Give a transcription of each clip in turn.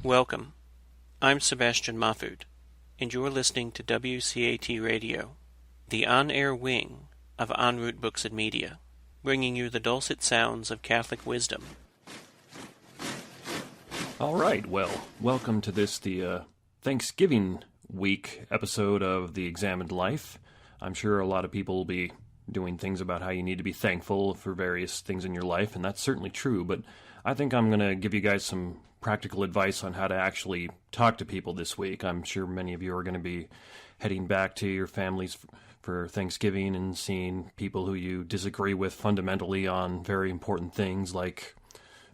Welcome. I'm Sebastian Mahfood, and you're listening to WCAT Radio, the on-air wing of En Route Books and Media, bringing you the dulcet sounds of Catholic wisdom. All right, well, welcome to the Thanksgiving week episode of The Examined Life. I'm sure a lot of people will be doing things about how you need to be thankful for various things in your life, and that's certainly true, but I think I'm going to give you guys some practical advice on how to actually talk to people this week. I'm sure many of you are going to be heading back to your families for Thanksgiving and seeing people who you disagree with fundamentally on very important things like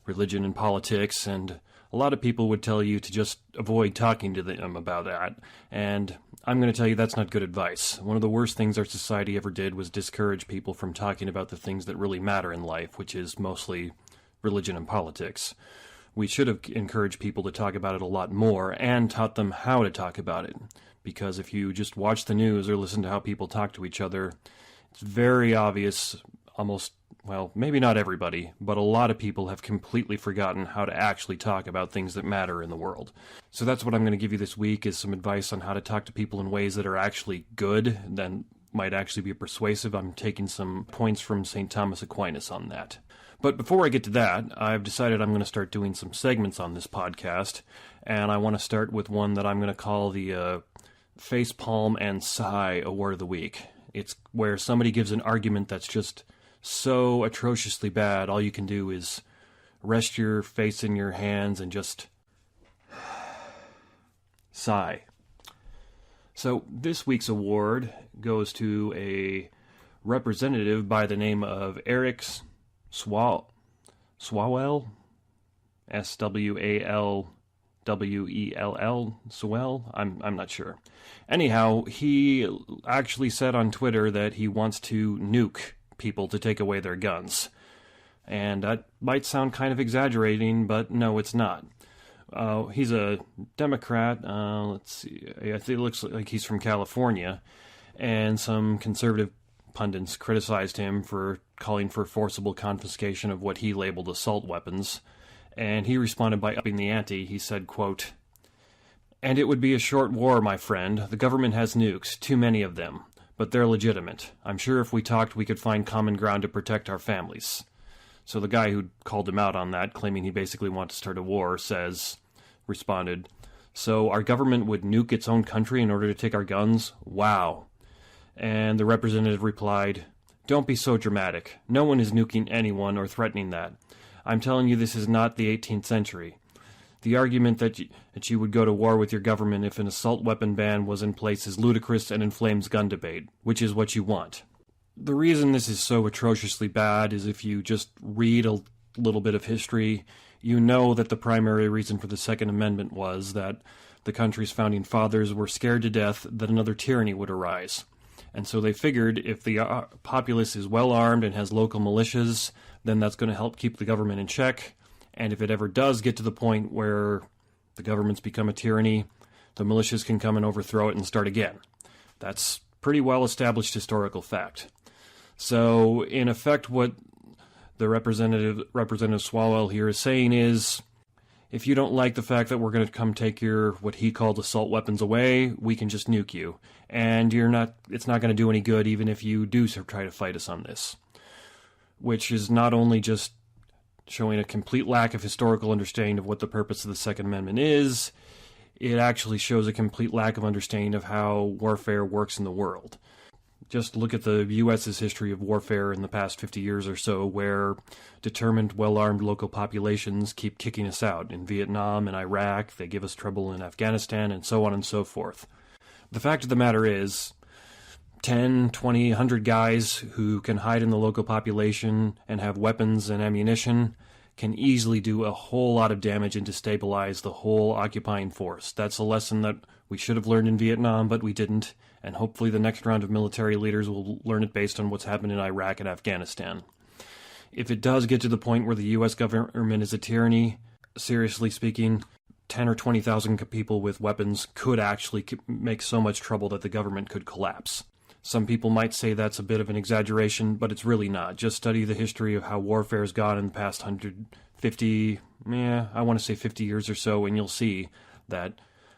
religion and politics, and a lot of people would tell you to just avoid talking to them about that, and I'm going to tell you that's not good advice. One of the worst things our society ever did was discourage people from talking about the things that really matter in life, which is mostly religion and politics. We should have encouraged people to talk about it a lot more and taught them how to talk about it, because if you just watch the news or listen to how people talk to each other, it's very obvious, well, maybe not everybody, but a lot of people have completely forgotten how to actually talk about things that matter in the world. So that's what I'm going to give you this week, is some advice on how to talk to people in ways that are actually good, that might actually be persuasive. I'm taking some points from St. Thomas Aquinas on that. But before I get to that, I've decided I'm going to start doing some segments on this podcast, and I want to start with one that I'm going to call the Facepalm and Sigh Award of the Week. It's where somebody gives an argument that's just so atrociously bad, all you can do is rest your face in your hands and just sigh. So this week's award goes to a representative by the name of Eric Swalwell, S-W-A-L-W-E-L-L, Swell, I'm not sure. Anyhow, he actually said on Twitter that he wants to nuke people to take away their guns. And that might sound kind of exaggerating, but no, it's not. He's a Democrat, let's see, I think it looks like he's from California, and some conservative pundits criticized him for calling for forcible confiscation of what he labeled assault weapons, and he responded by upping the ante. He said, quote, "And it would be a short war, my friend. The government has nukes, too many of them, but they're legitimate. I'm sure if we talked, we could find common ground to protect our families." So the guy who called him out on that, claiming he basically wanted to start a war, responded, "So our government would nuke its own country in order to take our guns? Wow." And the representative replied, "Don't be so dramatic. No one is nuking anyone or threatening that. I'm telling you, this is not the 18th century. The argument that you would go to war with your government if an assault weapon ban was in place is ludicrous and inflames gun debate, which is what you want." The reason this is so atrociously bad is if you just read a little bit of history, you know that the primary reason for the Second Amendment was that the country's founding fathers were scared to death that another tyranny would arise. And so they figured if the populace is well-armed and has local militias, then that's going to help keep the government in check. And if it ever does get to the point where the government's become a tyranny, the militias can come and overthrow it and start again. That's pretty well-established historical fact. So, in effect, what the Representative Swalwell here is saying is, if you don't like the fact that we're going to come take your, what he called assault weapons away, we can just nuke you. And it's not going to do any good even if you do try to fight us on this. Which is not only just showing a complete lack of historical understanding of what the purpose of the Second Amendment is, it actually shows a complete lack of understanding of how warfare works in the world. Just look at the U.S.'s history of warfare in the past 50 years or so, where determined, well-armed local populations keep kicking us out. In Vietnam and Iraq, they give us trouble in Afghanistan, and so on and so forth. The fact of the matter is, 10, 20, 100 guys who can hide in the local population and have weapons and ammunition can easily do a whole lot of damage and destabilize the whole occupying force. That's a lesson that we should have learned in Vietnam, but we didn't, and hopefully the next round of military leaders will learn it based on what's happened in Iraq and Afghanistan. If it does get to the point where the U.S. government is a tyranny, seriously speaking, 10 or 20,000 people with weapons could actually make so much trouble that the government could collapse. Some people might say that's a bit of an exaggeration, but it's really not. Just study the history of how warfare has gone in the past 100 50 years or so, and you'll see that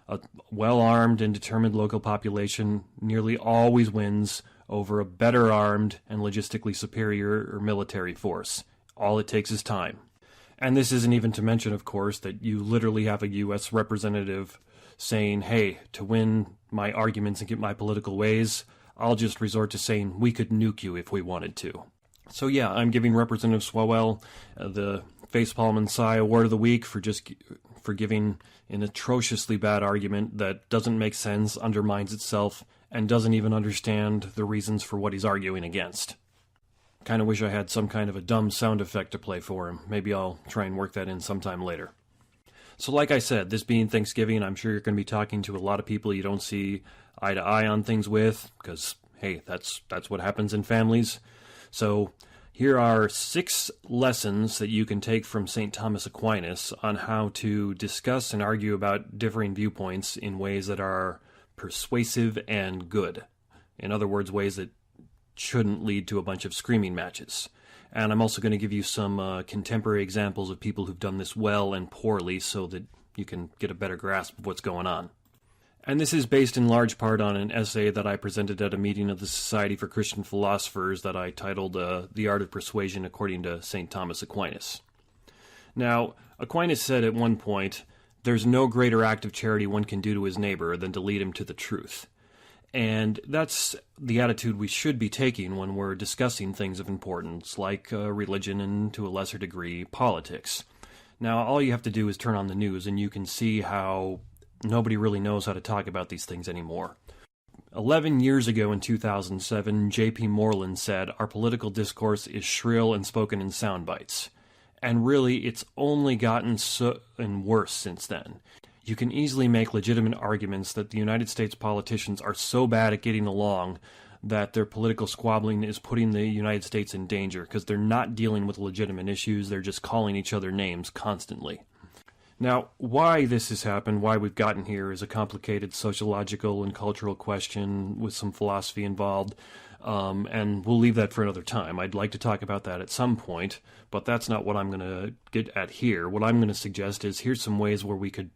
a well-armed and determined local population nearly always wins over a better armed and logistically superior or military force. All it takes is time. And this isn't even to mention, of course, that you literally have a U.S. representative saying, hey, to win my arguments and get my political ways, I'll just resort to saying we could nuke you if we wanted to. So yeah, I'm giving Representative Swalwell the Facepalm and Sigh Award of the Week for giving an atrociously bad argument that doesn't make sense, undermines itself, and doesn't even understand the reasons for what he's arguing against. Kind of wish I had some kind of a dumb sound effect to play for him. Maybe I'll try and work that in sometime later. So like I said, this being Thanksgiving, I'm sure you're going to be talking to a lot of people you don't see eye to eye on things with, because, hey, that's what happens in families. So here are 6 lessons that you can take from St. Thomas Aquinas on how to discuss and argue about differing viewpoints in ways that are persuasive and good. In other words, ways that shouldn't lead to a bunch of screaming matches. And I'm also going to give you some contemporary examples of people who've done this well and poorly so that you can get a better grasp of what's going on. And this is based in large part on an essay that I presented at a meeting of the Society for Christian Philosophers that I titled The Art of Persuasion According to St. Thomas Aquinas. Now, Aquinas said at one point, there's no greater act of charity one can do to his neighbor than to lead him to the truth. And that's the attitude we should be taking when we're discussing things of importance, like religion and, to a lesser degree, politics. Now, all you have to do is turn on the news and you can see how nobody really knows how to talk about these things anymore. 11 years ago in 2007, J.P. Moreland said, our political discourse is shrill and spoken in sound bites. And really, it's only gotten worse since then. You can easily make legitimate arguments that the United States politicians are so bad at getting along that their political squabbling is putting the United States in danger, because they're not dealing with legitimate issues, they're just calling each other names constantly. Now, why this has happened, why we've gotten here, is a complicated sociological and cultural question with some philosophy involved, and we'll leave that for another time. I'd like to talk about that at some point, but that's not what I'm going to get at here. What I'm going to suggest is here's some ways where we could,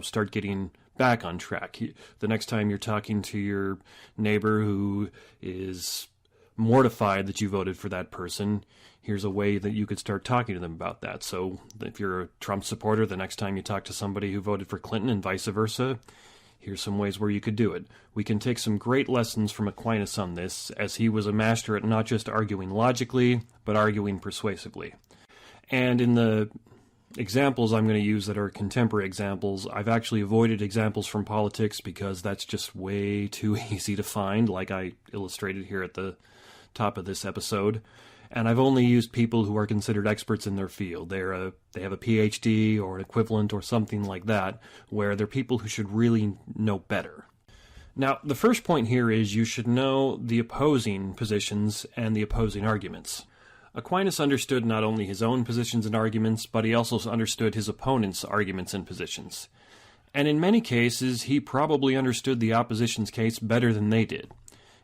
start getting back on track. The next time you're talking to your neighbor who is mortified that you voted for that person, here's a way that you could start talking to them about that. So if you're a Trump supporter, the next time you talk to somebody who voted for Clinton and vice versa, here's some ways where you could do it. We can take some great lessons from Aquinas on this, as he was a master at not just arguing logically, but arguing persuasively. And in the examples I'm going to use that are contemporary examples, I've actually avoided examples from politics because that's just way too easy to find, like I illustrated here at the top of this episode. And I've only used people who are considered experts in their field. They have a PhD or an equivalent or something like that, where they're people who should really know better. Now, the first point here is you should know the opposing positions and the opposing arguments. Aquinas understood not only his own positions and arguments, but he also understood his opponent's arguments and positions. And in many cases, he probably understood the opposition's case better than they did.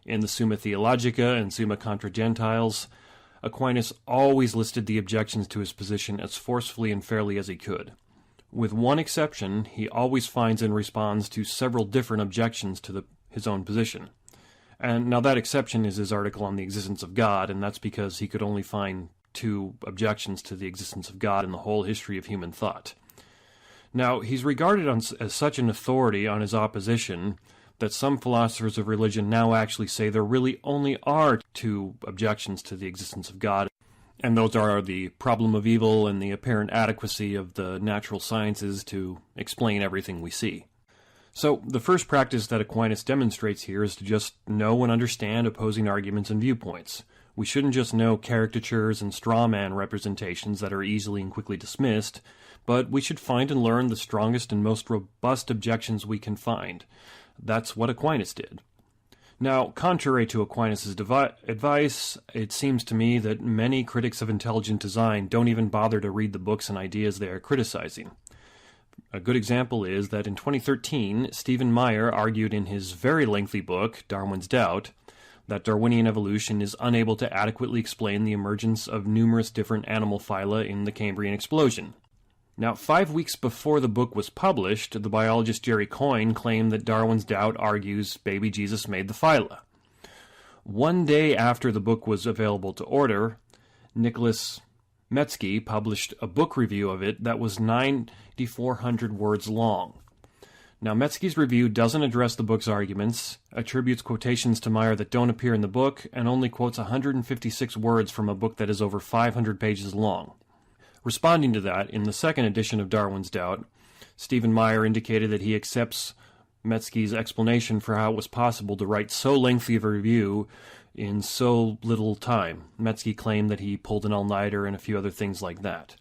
In the Summa Theologica and Summa Contra Gentiles, Aquinas always listed the objections to his position as forcefully and fairly as he could. With one exception, he always finds and responds to several different objections to his own position. And now that exception is his article on the existence of God, and that's because he could only find 2 objections to the existence of God in the whole history of human thought. Now, he's regarded as such an authority on his opposition that some philosophers of religion now actually say there really only are 2 objections to the existence of God, and those are the problem of evil and the apparent adequacy of the natural sciences to explain everything we see. So, the first practice that Aquinas demonstrates here is to just know and understand opposing arguments and viewpoints. We shouldn't just know caricatures and straw man representations that are easily and quickly dismissed, but we should find and learn the strongest and most robust objections we can find. That's what Aquinas did. Now, contrary to Aquinas' advice, it seems to me that many critics of intelligent design don't even bother to read the books and ideas they are criticizing. A good example is that in 2013, Stephen Meyer argued in his very lengthy book, Darwin's Doubt, that Darwinian evolution is unable to adequately explain the emergence of numerous different animal phyla in the Cambrian explosion. Now, 5 weeks before the book was published, the biologist Jerry Coyne claimed that Darwin's doubt argues baby Jesus made the phyla. 1 day after the book was available to order, Nicholas Metzke published a book review of it that was 9,400 words long. Now, Metzke's review doesn't address the book's arguments, attributes quotations to Meyer that don't appear in the book, and only quotes 156 words from a book that is over 500 pages long. Responding to that, in the second edition of Darwin's Doubt, Stephen Meyer indicated that he accepts Metzke's explanation for how it was possible to write so lengthy of a review in so little time. Metzke claimed that he pulled an all-nighter and a few other things like that.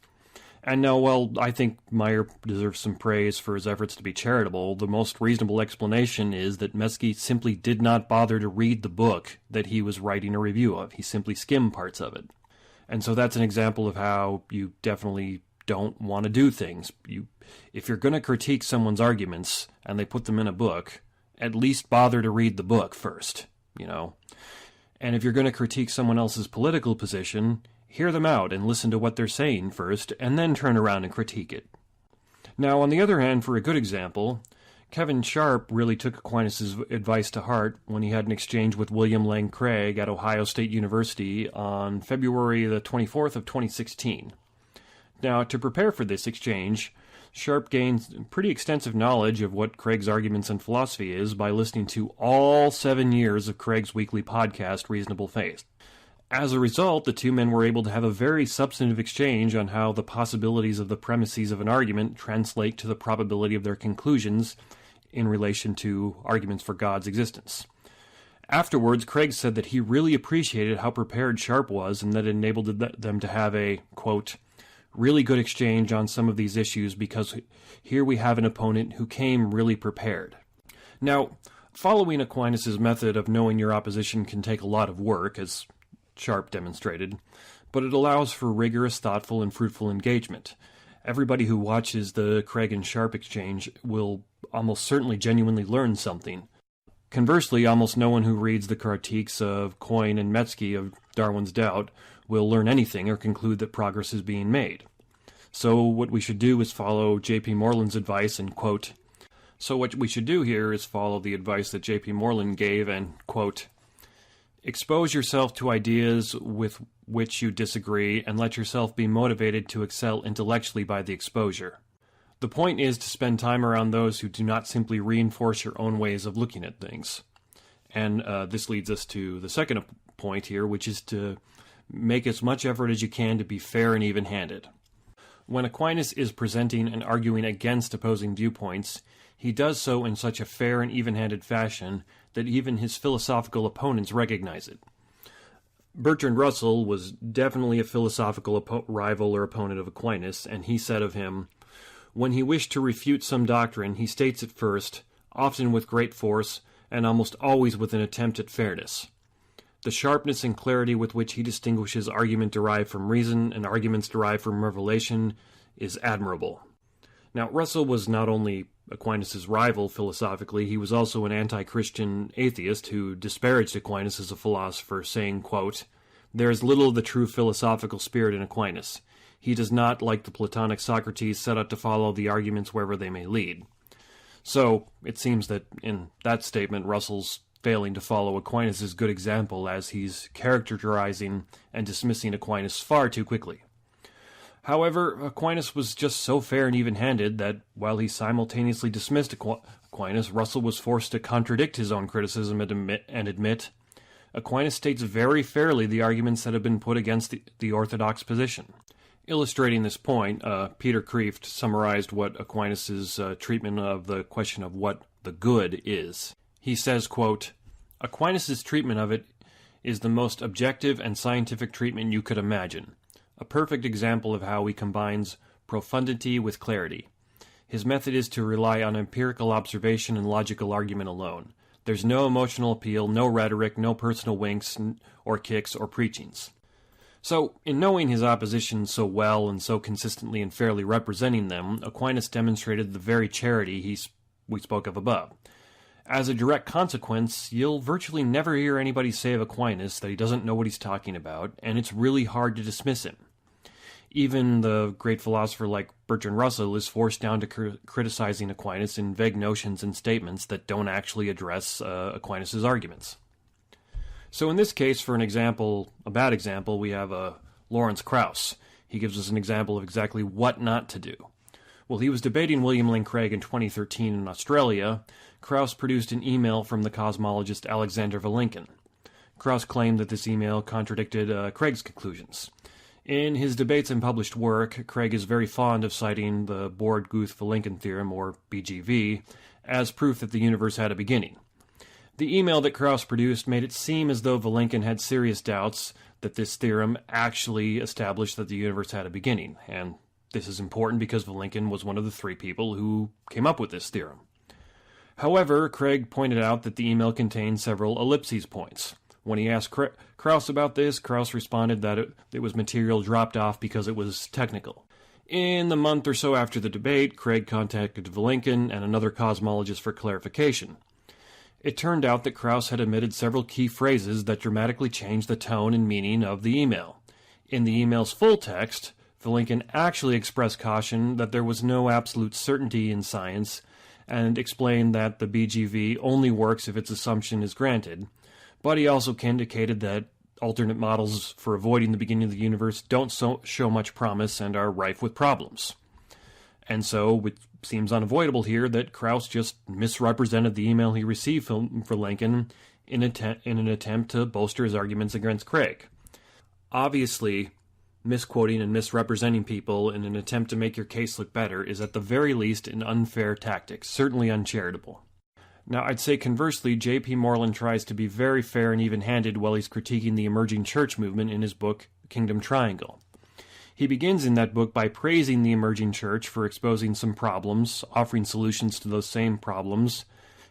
And now, while I think Meyer deserves some praise for his efforts to be charitable, the most reasonable explanation is that Metzke simply did not bother to read the book that he was writing a review of. He simply skimmed parts of it. And so that's an example of how you definitely don't want to do things. If you're going to critique someone's arguments and they put them in a book, at least bother to read the book first, And if you're going to critique someone else's political position, hear them out and listen to what they're saying first, and then turn around and critique it. Now, on the other hand, for a good example, Kevin Sharp really took Aquinas' advice to heart when he had an exchange with William Lane Craig at Ohio State University on February the 24th of 2016. Now, to prepare for this exchange, Sharp gained pretty extensive knowledge of what Craig's arguments and philosophy is by listening to all 7 years of Craig's weekly podcast, Reasonable Faith. As a result, the two men were able to have a very substantive exchange on how the possibilities of the premises of an argument translate to the probability of their conclusions in relation to arguments for God's existence. Afterwards, Craig said that he really appreciated how prepared Sharp was and that it enabled them to have a, quote, really good exchange on some of these issues because here we have an opponent who came really prepared. Now, following Aquinas' method of knowing your opposition can take a lot of work, as Sharp demonstrated, but it allows for rigorous, thoughtful, and fruitful engagement. Everybody who watches the Craig and Sharp exchange will almost certainly genuinely learn something. Conversely, almost no one who reads the critiques of Coyne and Metzke of Darwin's Doubt will learn anything or conclude that progress is being made. So what we should do is follow J.P. Moreland's advice and, quote, so what we should do here is follow the advice that J.P. Moreland gave and, quote, expose yourself to ideas with which you disagree and let yourself be motivated to excel intellectually by the exposure. The point is to spend time around those who do not simply reinforce your own ways of looking at things. And this leads us to the second point here, which is to make as much effort as you can to be fair and even-handed. When Aquinas is presenting and arguing against opposing viewpoints, he does so in such a fair and even-handed fashion that even his philosophical opponents recognize it. Bertrand Russell was definitely a philosophical rival or opponent of Aquinas, and he said of him, when he wished to refute some doctrine, he states it first, often with great force, and almost always with an attempt at fairness. The sharpness and clarity with which he distinguishes argument derived from reason and arguments derived from revelation is admirable. Now, Russell was not only Aquinas' rival philosophically, he was also an anti-Christian atheist who disparaged Aquinas as a philosopher, saying, quote, there is little of the true philosophical spirit in Aquinas. He does not, like the Platonic Socrates, set out to follow the arguments wherever they may lead. So, it seems that in that statement, Russell's failing to follow Aquinas' good example as he's characterizing and dismissing Aquinas far too quickly. However, Aquinas was just so fair and even-handed that while he simultaneously dismissed Aquinas, Russell was forced to contradict his own criticism and admit, Aquinas states very fairly the arguments that have been put against the orthodox position. Illustrating this point, Peter Kreeft summarized what Aquinas' treatment of the question of what the good is. He says, quote, Aquinas' treatment of it is the most objective and scientific treatment you could imagine. A perfect example of how he combines profundity with clarity. His method is to rely on empirical observation and logical argument alone. There's no emotional appeal, no rhetoric, no personal winks or kicks or preachings. So, in knowing his opposition so well and so consistently and fairly representing them, Aquinas demonstrated the very charity we spoke of above. As a direct consequence, you'll virtually never hear anybody say of Aquinas that he doesn't know what he's talking about, and it's really hard to dismiss him. Even the great philosopher like Bertrand Russell is forced down to criticizing Aquinas in vague notions and statements that don't actually address Aquinas' arguments. So in this case, for an example, a bad example, we have Lawrence Krauss. He gives us an example of exactly what not to do. While he was debating William Lane Craig in 2013 in Australia, Krauss produced an email from the cosmologist Alexander Vilenkin. Krauss claimed that this email contradicted Craig's conclusions. In his debates and published work, Craig is very fond of citing the Borde-Guth-Vilenkin theorem, or BGV, as proof that the universe had a beginning. The email that Krauss produced made it seem as though Vilenkin had serious doubts that this theorem actually established that the universe had a beginning, and this is important because Vilenkin was one of the three people who came up with this theorem. However, Craig pointed out that the email contained several ellipses points. When he asked Krauss about this, Krauss responded that it was material dropped off because it was technical. In the month or so after the debate, Craig contacted Vilenkin and another cosmologist for clarification. It turned out that Krauss had omitted several key phrases that dramatically changed the tone and meaning of the email. In the email's full text, Vilenkin actually expressed caution that there was no absolute certainty in science and explained that the BGV only works if its assumption is granted, but he also indicated that alternate models for avoiding the beginning of the universe don't show much promise and are rife with problems. And so it seems unavoidable here that Krauss just misrepresented the email he received from Vilenkin in an attempt to bolster his arguments against Craig. Obviously, misquoting and misrepresenting people in an attempt to make your case look better is at the very least an unfair tactic, certainly uncharitable. Now, I'd say conversely, J.P. Moreland tries to be very fair and even-handed while he's critiquing the emerging church movement in his book, Kingdom Triangle. He begins in that book by praising the emerging church for exposing some problems, offering solutions to those same problems.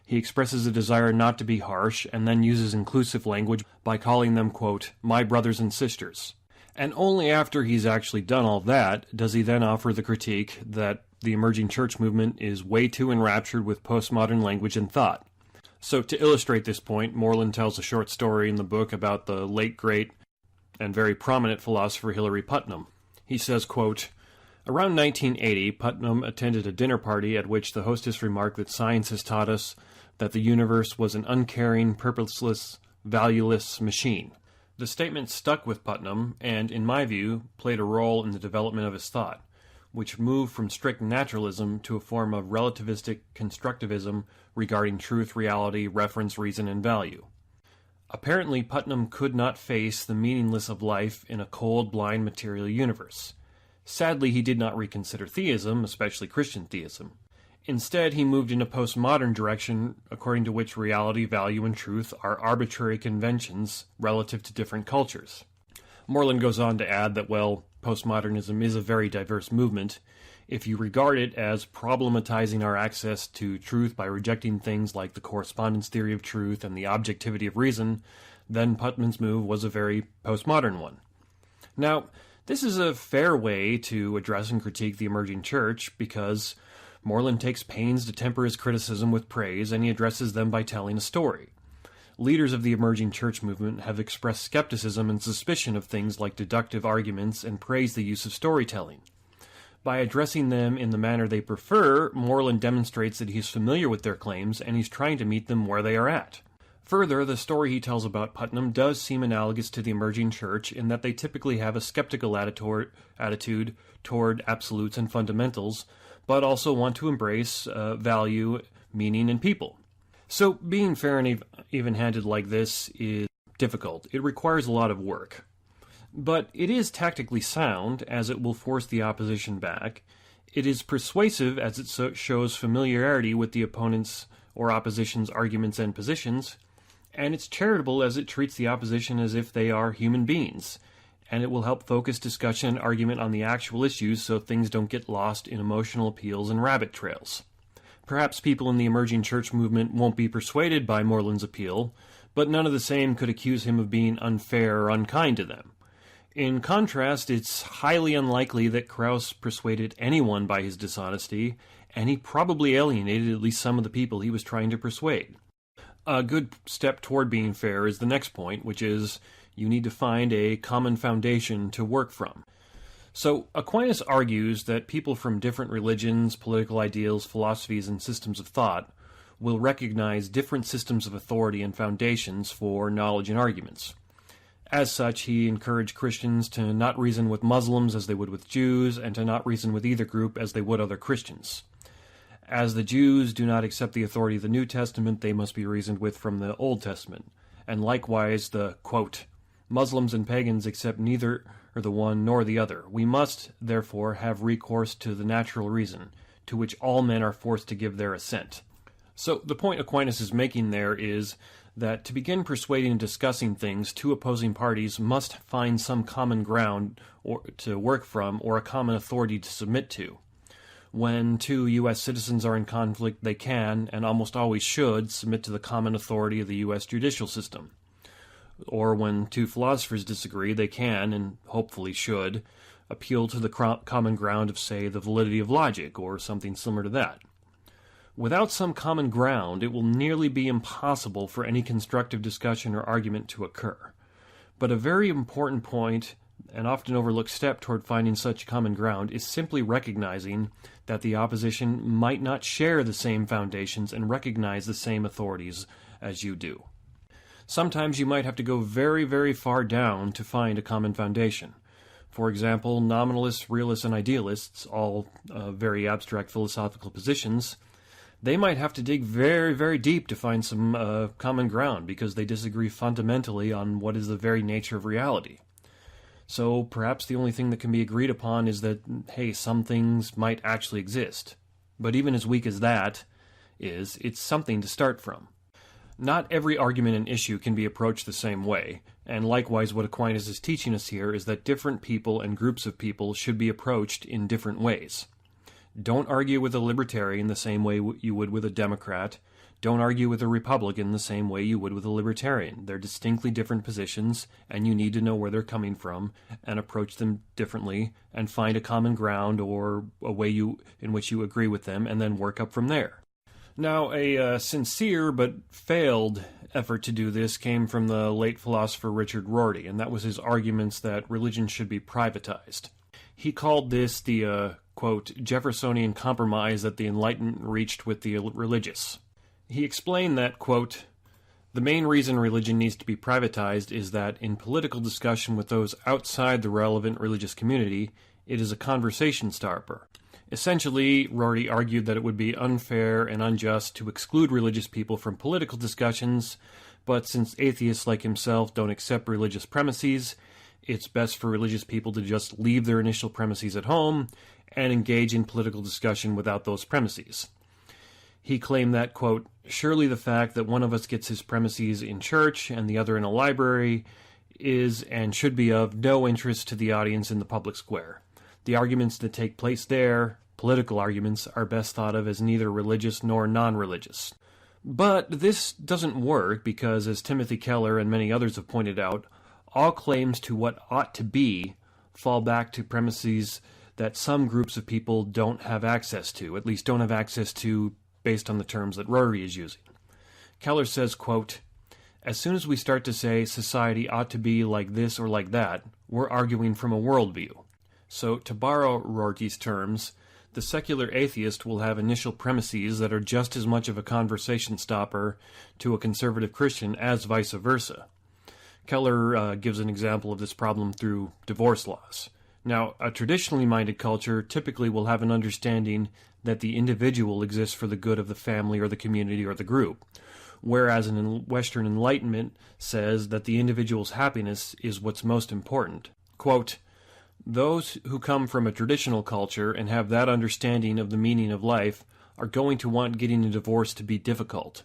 He expresses a desire not to be harsh, and then uses inclusive language by calling them, quote, my brothers and sisters. And only after he's actually done all that does he then offer the critique that the emerging church movement is way too enraptured with postmodern language and thought. So to illustrate this point, Moreland tells a short story in the book about the late, great, and very prominent philosopher Hilary Putnam. He says, quote, around 1980, Putnam attended a dinner party at which the hostess remarked that science has taught us that the universe was an uncaring, purposeless, valueless machine. The statement stuck with Putnam and, in my view, played a role in the development of his thought, which moved from strict naturalism to a form of relativistic constructivism regarding truth, reality, reference, reason, and value. Apparently, Putnam could not face the meaningless of life in a cold, blind, material universe. Sadly, he did not reconsider theism, especially Christian theism. Instead, he moved in a postmodern direction according to which reality, value, and truth are arbitrary conventions relative to different cultures. Moreland goes on to add that, well, postmodernism is a very diverse movement. If you regard it as problematizing our access to truth by rejecting things like the correspondence theory of truth and the objectivity of reason, then Putnam's move was a very postmodern one. Now, this is a fair way to address and critique the emerging church because Moreland takes pains to temper his criticism with praise, and he addresses them by telling a story. Leaders of the emerging church movement have expressed skepticism and suspicion of things like deductive arguments and praised the use of storytelling. By addressing them in the manner they prefer, Moreland demonstrates that he's familiar with their claims and he's trying to meet them where they are at. Further, the story he tells about Putnam does seem analogous to the emerging church in that they typically have a skeptical attitude toward absolutes and fundamentals, but also want to embrace value, meaning, and people. So being fair and even-handed like this is difficult. It requires a lot of work. But it is tactically sound, as it will force the opposition back. It is persuasive, as it shows familiarity with the opponent's or opposition's arguments and positions. And it's charitable, as it treats the opposition as if they are human beings. And it will help focus discussion and argument on the actual issues so things don't get lost in emotional appeals and rabbit trails. Perhaps people in the emerging church movement won't be persuaded by Moreland's appeal, but none of the same could accuse him of being unfair or unkind to them. In contrast, it's highly unlikely that Krauss persuaded anyone by his dishonesty, and he probably alienated at least some of the people he was trying to persuade. A good step toward being fair is the next point, which is you need to find a common foundation to work from. So Aquinas argues that people from different religions, political ideals, philosophies, and systems of thought will recognize different systems of authority and foundations for knowledge and arguments. As such, he encouraged Christians to not reason with Muslims as they would with Jews, and to not reason with either group as they would other Christians. As the Jews do not accept the authority of the New Testament, they must be reasoned with from the Old Testament. And likewise, the, quote, Muslims and pagans accept neither the one nor the other. We must, therefore, have recourse to the natural reason, to which all men are forced to give their assent. So the point Aquinas is making there is that to begin persuading and discussing things, two opposing parties must find some common ground to work from or a common authority to submit to. When two U.S. citizens are in conflict, they can, and almost always should, submit to the common authority of the U.S. judicial system. Or when two philosophers disagree, they can, and hopefully should, appeal to the common ground of, say, the validity of logic, or something similar to that. Without some common ground, it will nearly be impossible for any constructive discussion or argument to occur. But a very important point, and often overlooked step toward finding such common ground, is simply recognizing that the opposition might not share the same foundations and recognize the same authorities as you do. Sometimes you might have to go very, very far down to find a common foundation. For example, nominalists, realists, and idealists, all very abstract philosophical positions, they might have to dig very, very deep to find some common ground because they disagree fundamentally on what is the very nature of reality. So perhaps the only thing that can be agreed upon is that, hey, some things might actually exist. But even as weak as that is, it's something to start from. Not every argument and issue can be approached the same way, and likewise what Aquinas is teaching us here is that different people and groups of people should be approached in different ways. Don't argue with a libertarian the same way you would with a Democrat. Don't argue with a Republican the same way you would with a libertarian. They're distinctly different positions, and you need to know where they're coming from and approach them differently and find a common ground or a way in which you agree with them and then work up from there. Now, a sincere but failed effort to do this came from the late philosopher Richard Rorty, and that was his arguments that religion should be privatized. He called this the, quote, Jeffersonian compromise that the Enlightenment reached with the religious. He explained that, quote, the main reason religion needs to be privatized is that in political discussion with those outside the relevant religious community, it is a conversation starter. Essentially, Rorty argued that it would be unfair and unjust to exclude religious people from political discussions, but since atheists like himself don't accept religious premises, it's best for religious people to just leave their initial premises at home and engage in political discussion without those premises. He claimed that, quote, surely the fact that one of us gets his premises in church and the other in a library is and should be of no interest to the audience in the public square. The arguments that take place there, political arguments, are best thought of as neither religious nor non-religious. But this doesn't work because, as Timothy Keller and many others have pointed out, all claims to what ought to be fall back to premises that some groups of people don't have access to, at least don't have access to based on the terms that Rorty is using. Keller says, quote, as soon as we start to say society ought to be like this or like that, we're arguing from a worldview. So, to borrow Rorty's terms, the secular atheist will have initial premises that are just as much of a conversation stopper to a conservative Christian as vice versa. Keller gives an example of this problem through divorce laws. Now, a traditionally minded culture typically will have an understanding that the individual exists for the good of the family or the community or the group, whereas an Western Enlightenment says that the individual's happiness is what's most important. Quote, those who come from a traditional culture and have that understanding of the meaning of life are going to want getting a divorce to be difficult.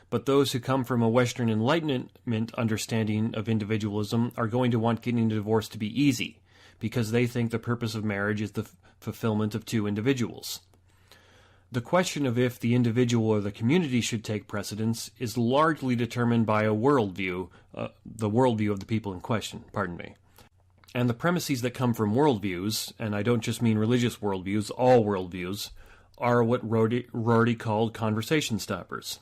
But those who come from a Western Enlightenment understanding of individualism are going to want getting a divorce to be easy, because they think the purpose of marriage is the fulfillment of two individuals. The question of if the individual or the community should take precedence is largely determined by a worldview, the worldview of the people in question, And the premises that come from worldviews, and I don't just mean religious worldviews, all worldviews, are what Rorty called conversation stoppers.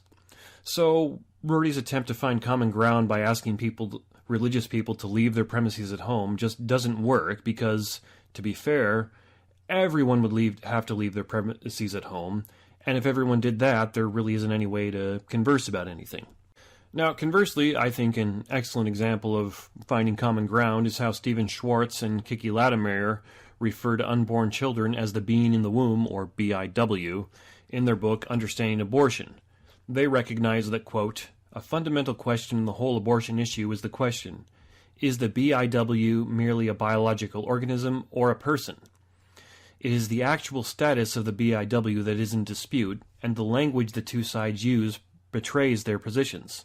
So Rorty's attempt to find common ground by asking religious people to leave their premises at home just doesn't work because, to be fair, everyone would have to leave their premises at home, and if everyone did that, there really isn't any way to converse about anything. Now, conversely, I think an excellent example of finding common ground is how Stephen Schwartz and Kiki Latimer refer to unborn children as the being in the womb, or BIW, in their book Understanding Abortion. They recognize that, quote, a fundamental question in the whole abortion issue is the question, is the BIW merely a biological organism or a person? It is the actual status of the BIW that is in dispute, and the language the two sides use betrays their positions.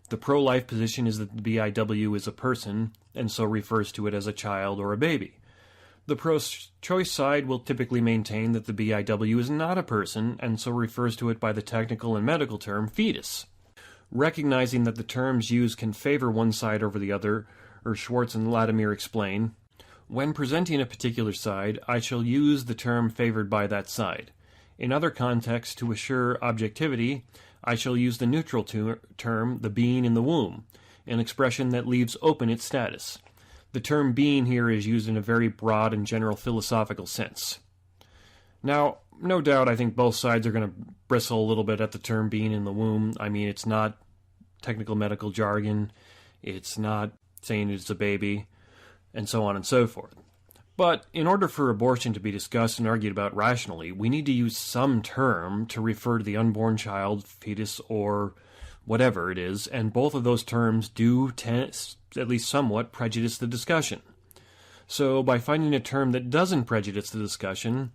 The pro-life position is that the BIW is a person, and so refers to it as a child or a baby. The pro-choice side will typically maintain that the BIW is not a person, and so refers to it by the technical and medical term fetus. Recognizing that the terms used can favor one side over the other, Schwartz and Latimer explain, when presenting a particular side, I shall use the term favored by that side. In other contexts, to assure objectivity, I shall use the neutral term, the being in the womb, an expression that leaves open its status. The term being here is used in a very broad and general philosophical sense. Now, no doubt I think both sides are going to bristle a little bit at the term being in the womb. I mean, it's not technical medical jargon, it's not saying it's a baby, and so on and so forth. But in order for abortion to be discussed and argued about rationally, we need to use some term to refer to the unborn child, fetus, or whatever it is, and both of those terms do at least somewhat prejudice the discussion. So by finding a term that doesn't prejudice the discussion,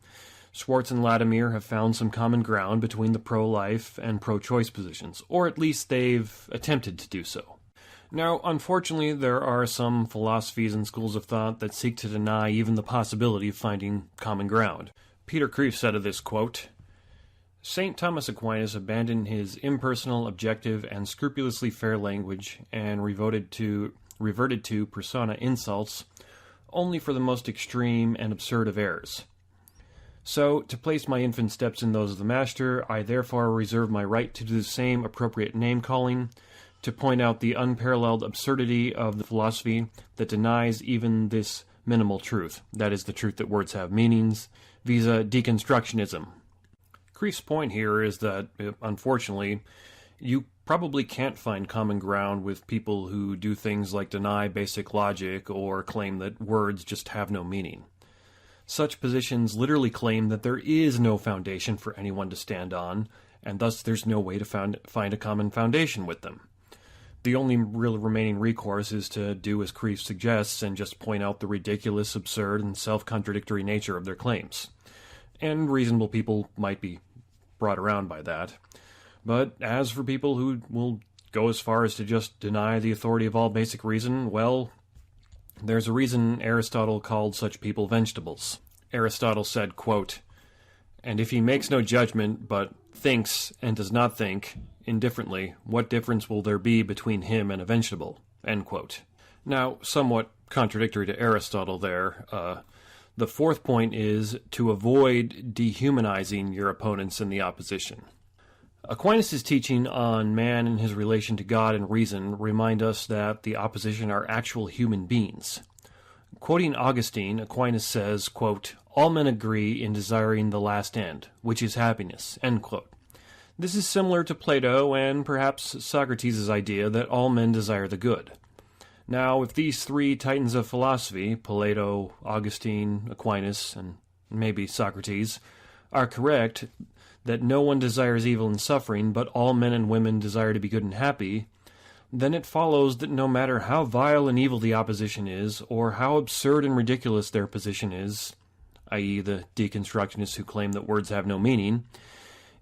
Schwartz and Latimer have found some common ground between the pro-life and pro-choice positions, or at least they've attempted to do so. Now, unfortunately, there are some philosophies and schools of thought that seek to deny even the possibility of finding common ground. Peter Kreeft said of this, quote, St. Thomas Aquinas abandoned his impersonal, objective, and scrupulously fair language and reverted to persona insults only for the most extreme and absurd of errors. So, to place my infant steps in those of the Master, I therefore reserve my right to do the same appropriate name-calling, to point out the unparalleled absurdity of the philosophy that denies even this minimal truth, that is, the truth that words have meanings, vis-a deconstructionism. Kreeft's point here is that, unfortunately, you probably can't find common ground with people who do things like deny basic logic or claim that words just have no meaning. Such positions literally claim that there is no foundation for anyone to stand on, and thus there's no way to find a common foundation with them. The only real remaining recourse is to do as Kreeft suggests and just point out the ridiculous, absurd, and self-contradictory nature of their claims. And reasonable people might be brought around by that. But as for people who will go as far as to just deny the authority of all basic reason, well, there's a reason Aristotle called such people vegetables. Aristotle said, quote, And if he makes no judgment, but thinks and does not think indifferently, what difference will there be between him and a vegetable? End quote. Now, somewhat contradictory to Aristotle there, the fourth point is to avoid dehumanizing your opponents in the opposition. Aquinas' teaching on man and his relation to God and reason remind us that the opposition are actual human beings. Quoting Augustine, Aquinas says, quote, All men agree in desiring the last end, which is happiness, end quote. This is similar to Plato and perhaps Socrates' idea that all men desire the good. Now, if these three titans of philosophy, Plato, Augustine, Aquinas, and maybe Socrates, are correct, that no one desires evil and suffering, but all men and women desire to be good and happy, then it follows that no matter how vile and evil the opposition is, or how absurd and ridiculous their position is, i.e. the deconstructionists who claim that words have no meaning,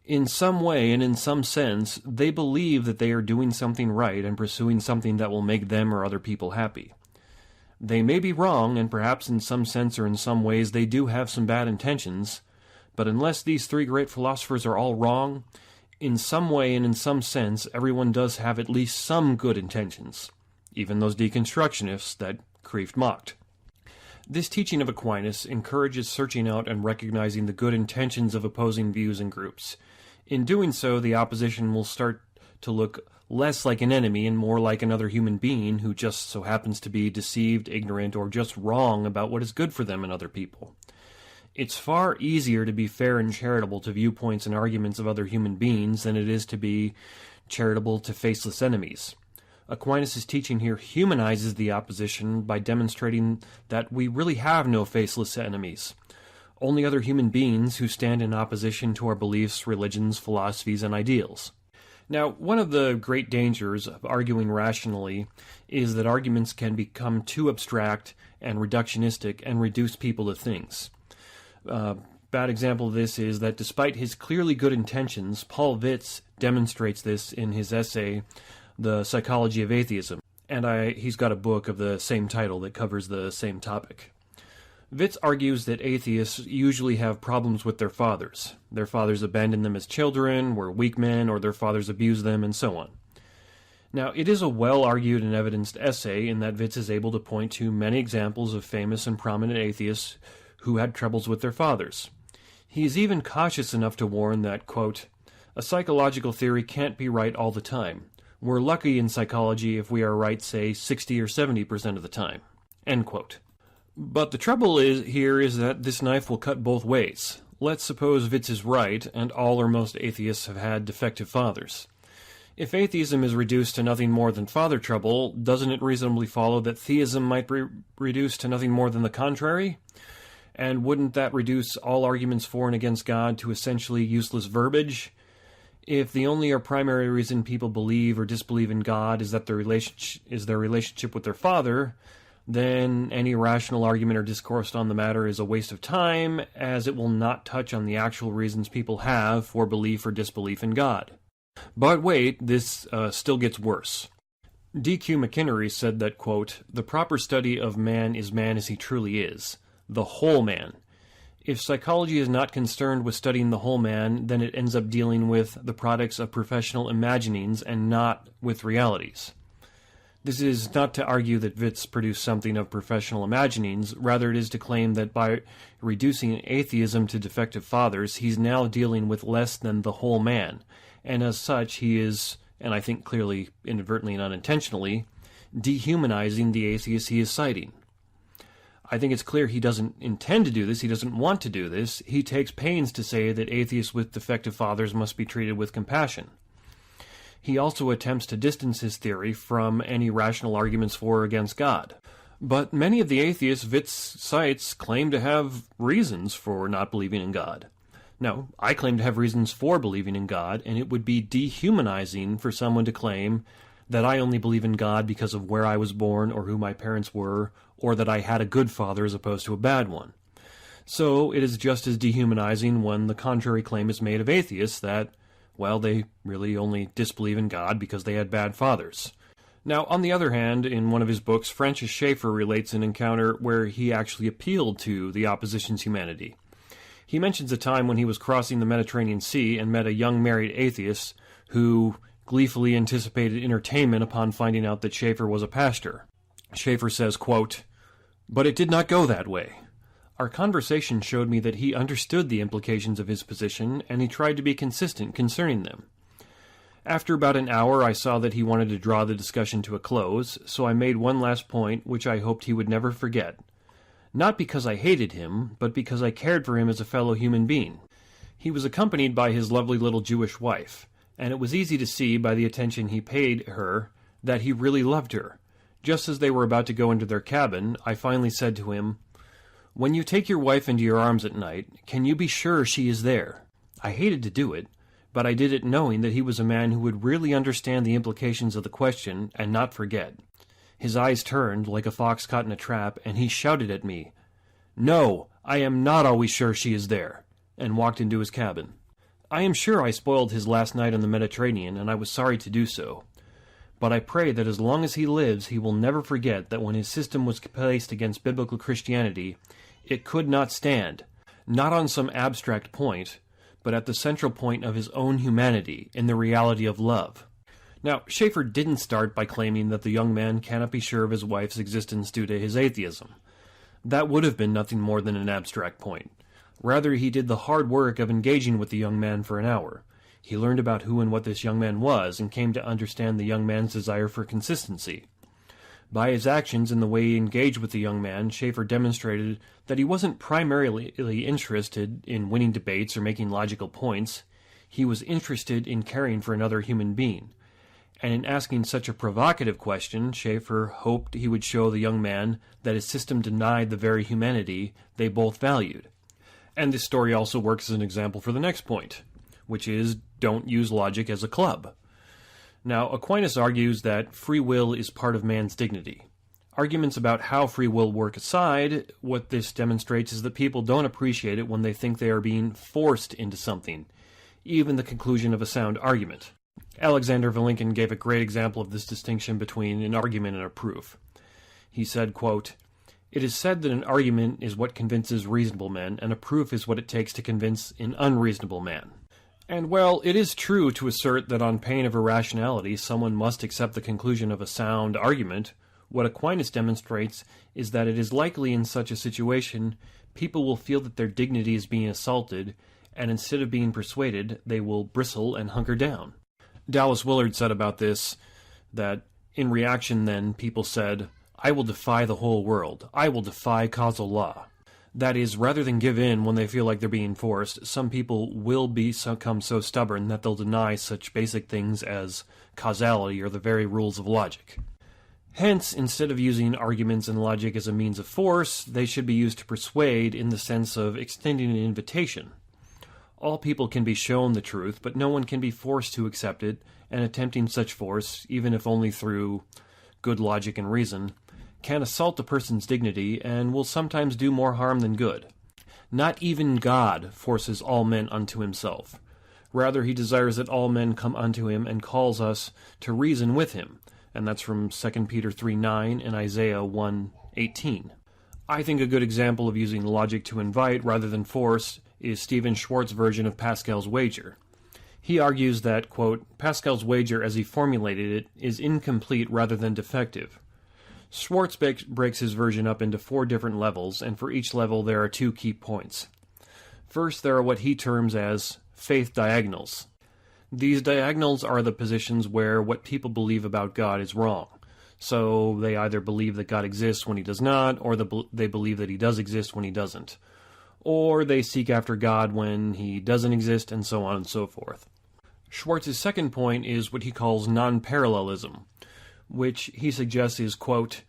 in some way and in some sense, they believe that they are doing something right and pursuing something that will make them or other people happy. They may be wrong, and perhaps in some sense or in some ways they do have some bad intentions, but unless these three great philosophers are all wrong, in some way and in some sense everyone does have at least some good intentions, even those deconstructionists that Kreeft mocked. This teaching of Aquinas encourages searching out and recognizing the good intentions of opposing views and groups. In doing so, the opposition will start to look less like an enemy and more like another human being who just so happens to be deceived, ignorant, or just wrong about what is good for them and other people. It's far easier to be fair and charitable to viewpoints and arguments of other human beings than it is to be charitable to faceless enemies. Aquinas' teaching here humanizes the opposition by demonstrating that we really have no faceless enemies, only other human beings who stand in opposition to our beliefs, religions, philosophies, and ideals. Now, one of the great dangers of arguing rationally is that arguments can become too abstract and reductionistic and reduce people to things. Bad example of this is that despite his clearly good intentions, Paul Witz demonstrates this in his essay, The Psychology of Atheism, and he's got a book of the same title that covers the same topic. Witz argues that atheists usually have problems with their fathers. Their fathers abandoned them as children, were weak men, or their fathers abused them, and so on. Now, it is a well-argued and evidenced essay in that Witz is able to point to many examples of famous and prominent atheists who had troubles with their fathers. He is even cautious enough to warn that, quote, a psychological theory can't be right all the time. We're lucky in psychology if we are right, say, 60 or 70% of the time, end quote. But the trouble here is that this knife will cut both ways. Let's suppose Witz is right, and all or most atheists have had defective fathers. If atheism is reduced to nothing more than father trouble, doesn't it reasonably follow that theism might be reduced to nothing more than the contrary? And wouldn't that reduce all arguments for and against God to essentially useless verbiage? If the only or primary reason people believe or disbelieve in God is that their relationship with their father, then any rational argument or discourse on the matter is a waste of time, as it will not touch on the actual reasons people have for belief or disbelief in God. But wait, this still gets worse. D.Q. McInnery said that, quote, the proper study of man as he truly is, the whole man. If psychology is not concerned with studying the whole man, then it ends up dealing with the products of professional imaginings and not with realities. This is not to argue that Witz produced something of professional imaginings, rather it is to claim that by reducing atheism to defective fathers, he's now dealing with less than the whole man, and as such he is, and I think clearly, inadvertently and unintentionally, dehumanizing the atheists he is citing. I think it's clear he doesn't intend to do this, he doesn't want to do this, he takes pains to say that atheists with defective fathers must be treated with compassion. He also attempts to distance his theory from any rational arguments for or against God. But many of the atheists Witz cites claim to have reasons for not believing in God. Now, I claim to have reasons for believing in God, and it would be dehumanizing for someone to claim that I only believe in God because of where I was born or who my parents were, or that I had a good father as opposed to a bad one. So it is just as dehumanizing when the contrary claim is made of atheists that, well, they really only disbelieve in God because they had bad fathers. Now, on the other hand, in one of his books, Francis Schaeffer relates an encounter where he actually appealed to the opposition's humanity. He mentions a time when he was crossing the Mediterranean Sea and met a young married atheist who gleefully anticipated entertainment upon finding out that Schaeffer was a pastor. Schaeffer says, quote, but it did not go that way. Our conversation showed me that he understood the implications of his position, and he tried to be consistent concerning them. After about an hour, I saw that he wanted to draw the discussion to a close, so I made one last point, which I hoped he would never forget. Not because I hated him, but because I cared for him as a fellow human being. He was accompanied by his lovely little Jewish wife, and it was easy to see by the attention he paid her that he really loved her. Just as they were about to go into their cabin, I finally said to him, when you take your wife into your arms at night, can you be sure she is there? I hated to do it, but I did it knowing that he was a man who would really understand the implications of the question and not forget. His eyes turned, like a fox caught in a trap, and he shouted at me, no, I am not always sure she is there, and walked into his cabin. I am sure I spoiled his last night on the Mediterranean, and I was sorry to do so. But I pray that as long as he lives, he will never forget that when his system was placed against biblical Christianity, it could not stand, not on some abstract point, but at the central point of his own humanity, in the reality of love. Now, Schaeffer didn't start by claiming that the young man cannot be sure of his wife's existence due to his atheism. That would have been nothing more than an abstract point. Rather, he did the hard work of engaging with the young man for an hour. He learned about who and what this young man was, and came to understand the young man's desire for consistency. By his actions and the way he engaged with the young man, Schaeffer demonstrated that he wasn't primarily interested in winning debates or making logical points. He was interested in caring for another human being. And in asking such a provocative question, Schaeffer hoped he would show the young man that his system denied the very humanity they both valued. And this story also works as an example for the next point, which is, don't use logic as a club. Now, Aquinas argues that free will is part of man's dignity. Arguments about how free will work aside, what this demonstrates is that people don't appreciate it when they think they are being forced into something, even the conclusion of a sound argument. Alexander Vilenkin gave a great example of this distinction between an argument and a proof. He said, quote, "It is said that an argument is what convinces reasonable men, and a proof is what it takes to convince an unreasonable man." And while it is true to assert that on pain of irrationality someone must accept the conclusion of a sound argument, what Aquinas demonstrates is that it is likely in such a situation people will feel that their dignity is being assaulted, and instead of being persuaded, they will bristle and hunker down. Dallas Willard said about this that in reaction then people said, "I will defy the whole world. I will defy causal law." That is, rather than give in when they feel like they're being forced, some people will become so stubborn that they'll deny such basic things as causality or the very rules of logic. Hence, instead of using arguments and logic as a means of force, they should be used to persuade in the sense of extending an invitation. All people can be shown the truth, but no one can be forced to accept it, and attempting such force, even if only through good logic and reason, can assault a person's dignity and will sometimes do more harm than good. Not even God forces all men unto himself. Rather, he desires that all men come unto him and calls us to reason with him, and that's from 2 Peter 3:9 and Isaiah 1:18. I think a good example of using logic to invite rather than force is Stephen Schwartz's version of Pascal's wager. He argues that, quote, "Pascal's wager as he formulated it is incomplete rather than defective." Schwartz breaks his version up into 4 different levels, and for each level there are 2 key points. First, there are what he terms as faith diagonals. These diagonals are the positions where what people believe about God is wrong. So they either believe that God exists when he does not, or they believe that he does exist when he doesn't. Or they seek after God when he doesn't exist, and so on and so forth. Schwartz's second point is what he calls non-parallelism, which he suggests is, quote,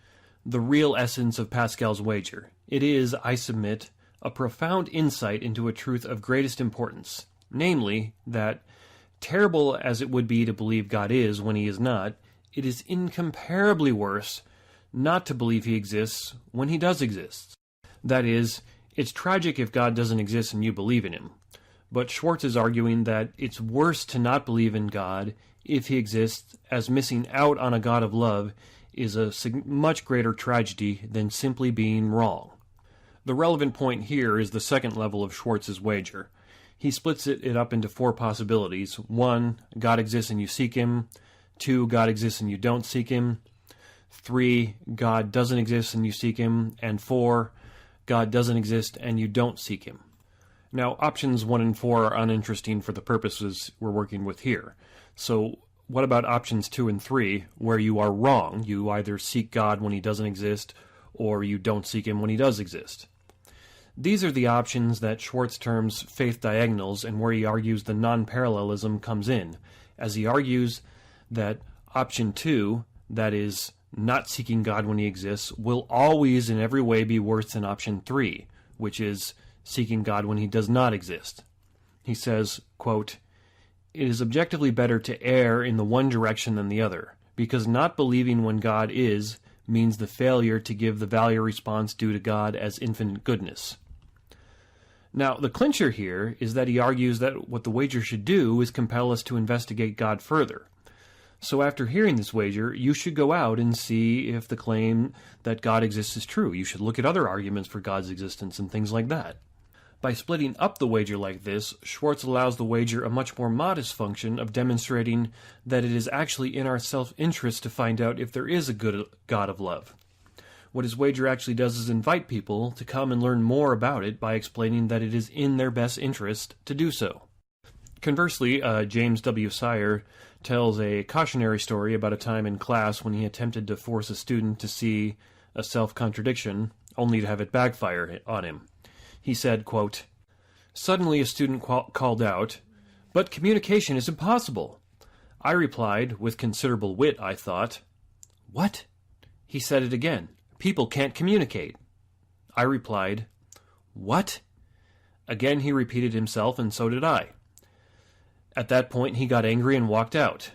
"the real essence of Pascal's wager. It is, I submit, a profound insight into a truth of greatest importance, namely, that, terrible as it would be to believe God is when he is not, it is incomparably worse not to believe he exists when he does exist. That is, it's tragic if God doesn't exist and you believe in him. But Schwartz is arguing that it's worse to not believe in God if he exists, as missing out on a God of love is a much greater tragedy than simply being wrong. The relevant point here is the second level of Schwartz's wager. He splits it up into 4 possibilities. 1, God exists and you seek him. 2, God exists and you don't seek him. 3, God doesn't exist and you seek him. And 4, God doesn't exist and you don't seek him. Now, options 1 and 4 are uninteresting for the purposes we're working with here. So what about options 2 and 3, where you are wrong? You either seek God when he doesn't exist, or you don't seek him when he does exist. These are the options that Schwartz terms faith diagonals, and where he argues the non-parallelism comes in, as he argues that option 2, that is, not seeking God when he exists, will always in every way be worse than option 3, which is seeking God when he does not exist. He says, quote, "It is objectively better to err in the one direction than the other, because not believing when God is means the failure to give the value response due to God as infinite goodness." Now, the clincher here is that he argues that what the wager should do is compel us to investigate God further. So after hearing this wager, you should go out and see if the claim that God exists is true. You should look at other arguments for God's existence and things like that. By splitting up the wager like this, Schwartz allows the wager a much more modest function of demonstrating that it is actually in our self-interest to find out if there is a good God of love. What his wager actually does is invite people to come and learn more about it by explaining that it is in their best interest to do so. Conversely, James W. Sire tells a cautionary story about a time in class when he attempted to force a student to see a self-contradiction, only to have it backfire on him. He said, quote, "Suddenly a student called out, 'But communication is impossible.' I replied, with considerable wit, I thought, 'What?' He said it again, 'People can't communicate.' I replied, 'What?' Again he repeated himself, and so did I. At that point he got angry and walked out.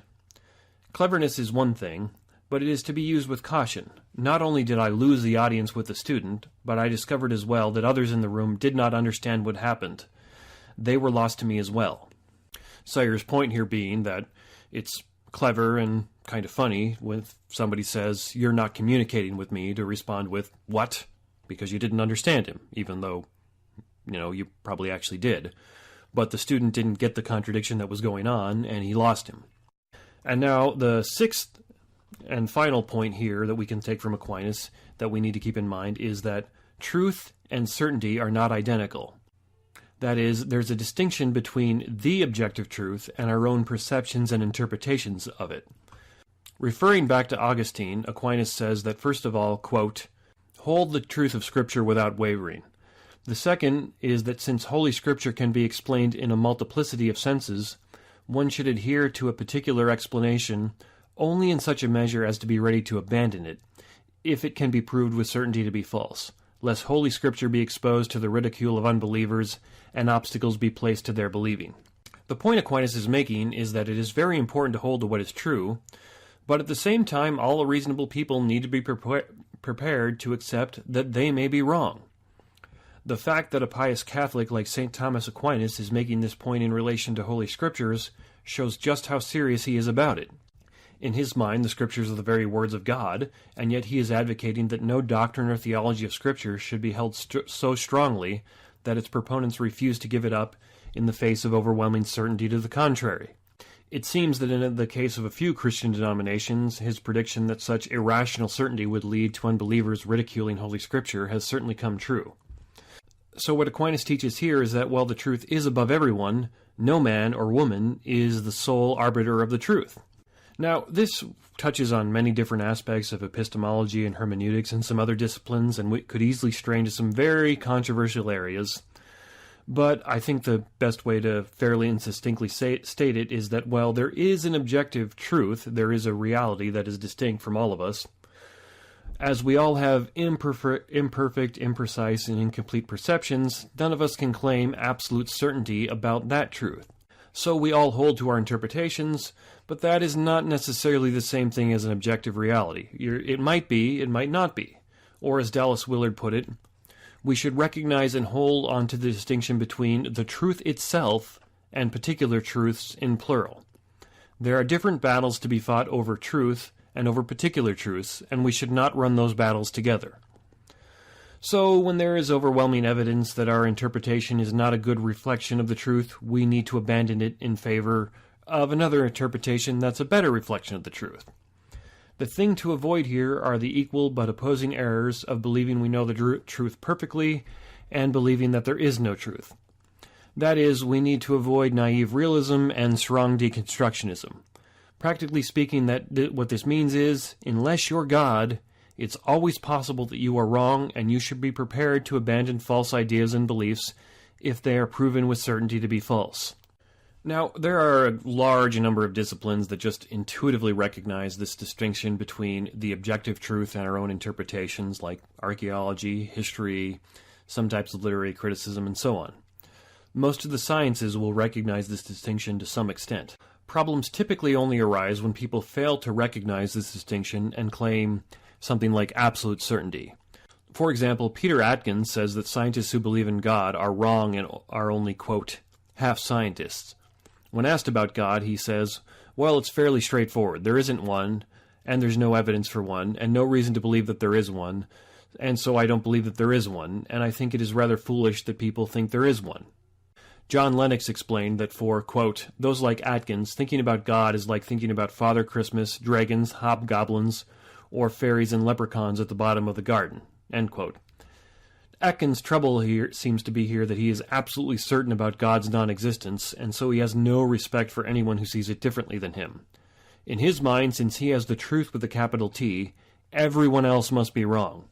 Cleverness is one thing, but it is to be used with caution. Not only did I lose the audience with the student, but I discovered as well that others in the room did not understand what happened. They were lost to me as well." Sire's point here being that it's clever and kind of funny when somebody says, "You're not communicating with me," to respond with, "What?" because you didn't understand him, even though, you probably actually did. But the student didn't get the contradiction that was going on, and he lost him. And now the sixth and final point here that we can take from Aquinas that we need to keep in mind is that truth and certainty are not identical. That is, there's a distinction between the objective truth and our own perceptions and interpretations of it. Referring back to Augustine, Aquinas says that first of all, quote, "Hold the truth of Scripture without wavering. The second is that since Holy Scripture can be explained in a multiplicity of senses, one should adhere to a particular explanation only in such a measure as to be ready to abandon it, if it can be proved with certainty to be false, lest Holy Scripture be exposed to the ridicule of unbelievers and obstacles be placed to their believing." The point Aquinas is making is that it is very important to hold to what is true, but at the same time all reasonable people need to be prepared to accept that they may be wrong. The fact that a pious Catholic like St. Thomas Aquinas is making this point in relation to Holy Scriptures shows just how serious he is about it. In his mind, the Scriptures are the very words of God, and yet he is advocating that no doctrine or theology of Scripture should be held so strongly that its proponents refuse to give it up in the face of overwhelming certainty to the contrary. It seems that in the case of a few Christian denominations, his prediction that such irrational certainty would lead to unbelievers ridiculing Holy Scripture has certainly come true. So what Aquinas teaches here is that while the truth is above everyone, no man or woman is the sole arbiter of the truth. Now, this touches on many different aspects of epistemology and hermeneutics and some other disciplines, and we could easily stray into some very controversial areas. But I think the best way to fairly and succinctly state it is that while there is an objective truth, there is a reality that is distinct from all of us. As we all have imperfect, imprecise, and incomplete perceptions, none of us can claim absolute certainty about that truth. So we all hold to our interpretations, but that is not necessarily the same thing as an objective reality. It might be, it might not be. Or as Dallas Willard put it, we should recognize and hold on to the distinction between the truth itself and particular truths in plural. There are different battles to be fought over truth and over particular truths, and we should not run those battles together. So, when there is overwhelming evidence that our interpretation is not a good reflection of the truth, we need to abandon it in favor of another interpretation that's a better reflection of the truth. The thing to avoid here are the equal but opposing errors of believing we know the truth perfectly and believing that there is no truth. That is, we need to avoid naive realism and strong deconstructionism. Practically speaking, what this means is, unless you're God, it's always possible that you are wrong, and you should be prepared to abandon false ideas and beliefs if they are proven with certainty to be false. Now, there are a large number of disciplines that just intuitively recognize this distinction between the objective truth and our own interpretations, like archaeology, history, some types of literary criticism, and so on. Most of the sciences will recognize this distinction to some extent. Problems typically only arise when people fail to recognize this distinction and claim something like absolute certainty. For example, Peter Atkins says that scientists who believe in God are wrong and are only, quote, half scientists. When asked about God, he says, well, it's fairly straightforward. There isn't one, and there's no evidence for one, and no reason to believe that there is one, and so I don't believe that there is one, and I think it is rather foolish that people think there is one. John Lennox explained that for, quote, those like Atkins, thinking about God is like thinking about Father Christmas, dragons, hobgoblins, or fairies and leprechauns at the bottom of the garden, end quote. Atkins' trouble here seems to be here that he is absolutely certain about God's non-existence, and so he has no respect for anyone who sees it differently than him. In his mind, since he has the truth with a capital T, everyone else must be wrong.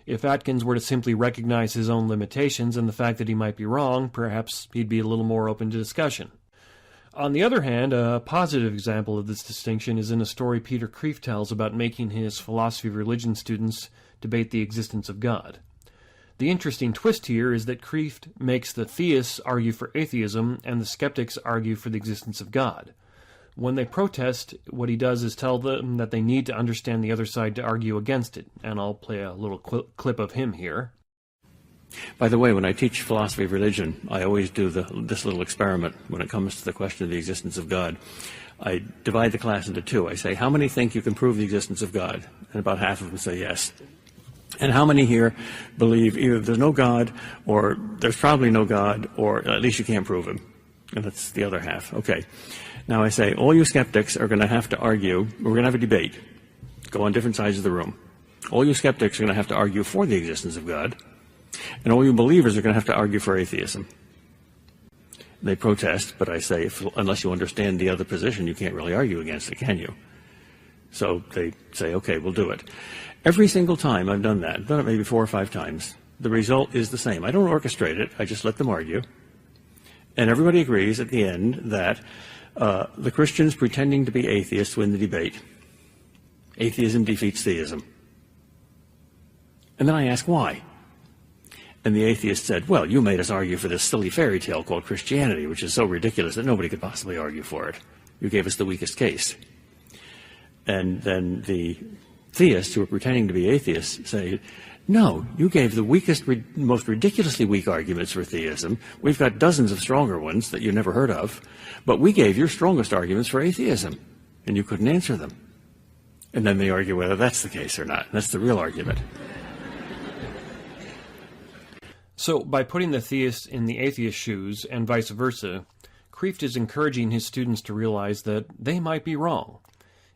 If Atkins were to simply recognize his own limitations and the fact that he might be wrong, perhaps he'd be a little more open to discussion. On the other hand, a positive example of this distinction is in a story Peter Kreeft tells about making his philosophy of religion students debate the existence of God. The interesting twist here is that Kreeft makes the theists argue for atheism and the skeptics argue for the existence of God. When they protest, what he does is tell them that they need to understand the other side to argue against it, and I'll play a little clip of him here. By the way, when I teach philosophy of religion, I always do this little experiment when it comes to the question of the existence of God. I divide the class into two. I say, how many think you can prove the existence of God? And about half of them say yes. And how many here believe either there's no God, or there's probably no God, or at least you can't prove him? And that's the other half. Okay. Now I say, all you skeptics are going to have to argue. We're going to have a debate. Go on different sides of the room. All you skeptics are going to have to argue for the existence of God. And all you believers are going to have to argue for atheism. They protest, but I say, unless you understand the other position, you can't really argue against it, can you? So they say, okay, we'll do it. Every single time I've done that, I've done it maybe 4 or 5 times, the result is the same. I don't orchestrate it, I just let them argue. And everybody agrees at the end that the Christians pretending to be atheists win the debate. Atheism defeats theism. And then I ask why. And the atheist said, well, you made us argue for this silly fairy tale called Christianity, which is so ridiculous that nobody could possibly argue for it. You gave us the weakest case. And then the theists who are pretending to be atheists say, no, you gave the weakest, most ridiculously weak arguments for theism. We've got dozens of stronger ones that you never heard of, but we gave your strongest arguments for atheism, and you couldn't answer them. And then they argue whether that's the case or not. That's the real argument. So, by putting the theist in the atheist's shoes, and vice versa, Kreeft is encouraging his students to realize that they might be wrong.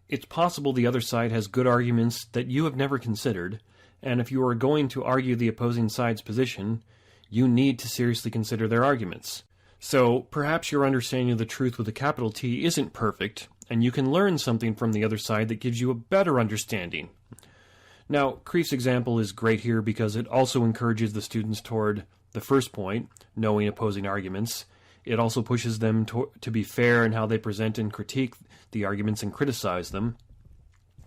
It's possible the other side has good arguments that you have never considered, and if you are going to argue the opposing side's position, you need to seriously consider their arguments. So, perhaps your understanding of the truth with a capital T isn't perfect, and you can learn something from the other side that gives you a better understanding. Now, Kreeft's example is great here because it also encourages the students toward the first point, knowing opposing arguments. It also pushes them to be fair in how they present and critique the arguments and criticize them,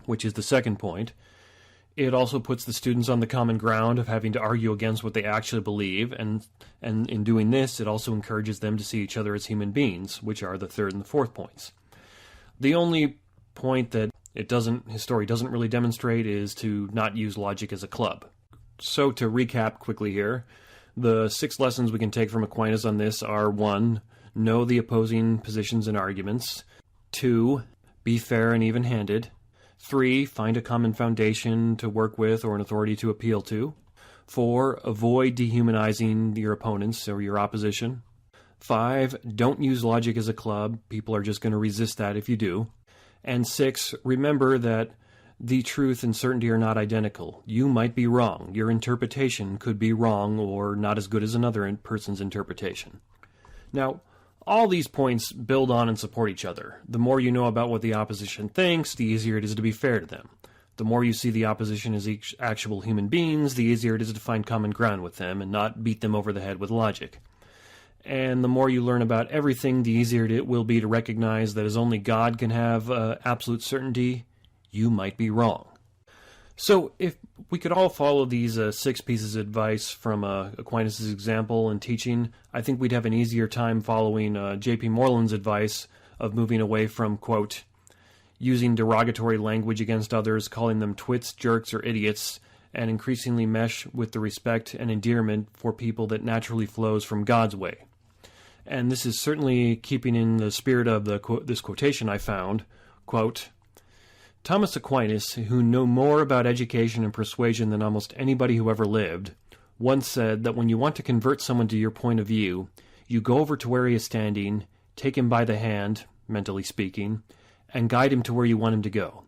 which is the second point. It also puts the students on the common ground of having to argue against what they actually believe, and in doing this, it also encourages them to see each other as human beings, which are the third and the fourth points. The only point that his story doesn't really demonstrate is to not use logic as a club. So to recap quickly here, the 6 lessons we can take from Aquinas on this are 1. Know the opposing positions and arguments. 2. Be fair and even-handed. 3. Find a common foundation to work with or an authority to appeal to. 4. Avoid dehumanizing your opponents or your opposition. 5. Don't use logic as a club. People are just going to resist that if you do. And 6, remember that the truth and certainty are not identical. You might be wrong. Your interpretation could be wrong or not as good as another person's interpretation. Now, all these points build on and support each other. The more you know about what the opposition thinks, the easier it is to be fair to them. The more you see the opposition as actual human beings, the easier it is to find common ground with them and not beat them over the head with logic. And the more you learn about everything, the easier it will be to recognize that as only God can have absolute certainty, you might be wrong. So if we could all follow these 6 pieces of advice from Aquinas' example and teaching, I think we'd have an easier time following J.P. Moreland's advice of moving away from, quote, using derogatory language against others, calling them twits, jerks, or idiots, and increasingly mesh with the respect and endearment for people that naturally flows from God's way. And this is certainly keeping in the spirit of this quotation I found, quote, Thomas Aquinas, who knew more about education and persuasion than almost anybody who ever lived, once said that when you want to convert someone to your point of view, you go over to where he is standing, take him by the hand, mentally speaking, and guide him to where you want him to go.